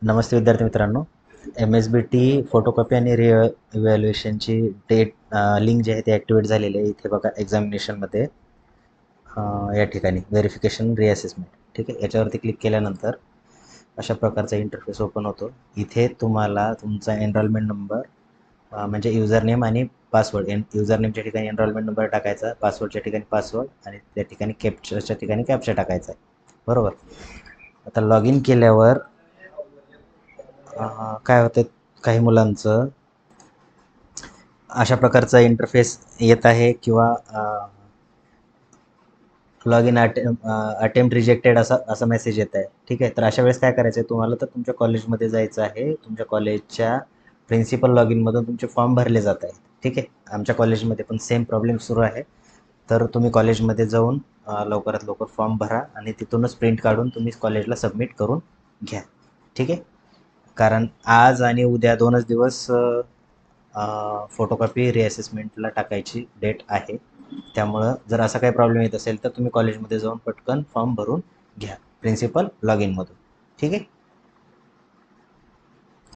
नमस्ते विद्यार्थी मित्रांनो. MSBT photocopy आणि इव्हॅल्युएशनची डेट लिंक जी आहे ती ॲक्टिवेट झालेली आहे. इथे बघा एक्झामिनेशनमध्ये या ठिकाणी व्हेरिफिकेशन रिअसेसमेंट, ठीक आहे. याच्यावरती क्लिक केल्यानंतर अशा प्रकारचा इंटरफेस ओपन होतो. इथे तुम्हाला तुमचा एनरोलमेंट नंबर म्हणजे युजर नेम आणि पासवर्ड, युजर नेमच्या ठिकाणी एनरोलमेंट नंबर टाकायचा, पासवर्डच्या ठिकाणी पासवर्ड आणि त्या ठिकाणी कॅप्चाच्या ठिकाणी कॅप्चा टाकायचा आहे, बरोबर. आता लॉग इन केल्यावर काय होतं, काही मुलांचं अशा प्रकारचा इंटरफेस येत आहे किंवा लॉग इन अटेम्प्ट रिजेक्टेड असा असा मेसेज येत आहे, ठीक आहे. तर अशा वेळेस काय करायचं आहे तुम्हाला, तर तुमच्या कॉलेजमध्ये जायचं आहे. तुमच्या कॉलेजच्या प्रिन्सिपल लॉग इनमधून तुमचे फॉर्म भरले जात आहेत, ठीक आहे. आमच्या कॉलेजमध्ये पण सेम प्रॉब्लेम सुरू आहे. तर तुम्ही कॉलेजमध्ये जाऊन लवकरात लवकर फॉर्म भरा आणि तिथूनच प्रिंट काढून तुम्ही कॉलेजला सबमिट करून घ्या, ठीक आहे. कारण आज आणि उद्या 2च दिवस फोटोकॉपी रिअसेसमेंटला टाकायची डेट आहे. त्यामुळं जर असा काही प्रॉब्लेम येत असेल तर तुम्ही कॉलेजमध्ये जाऊन पटकन फॉर्म भरून घ्या प्रिन्सिपल लॉग इनमधून, ठीक आहे.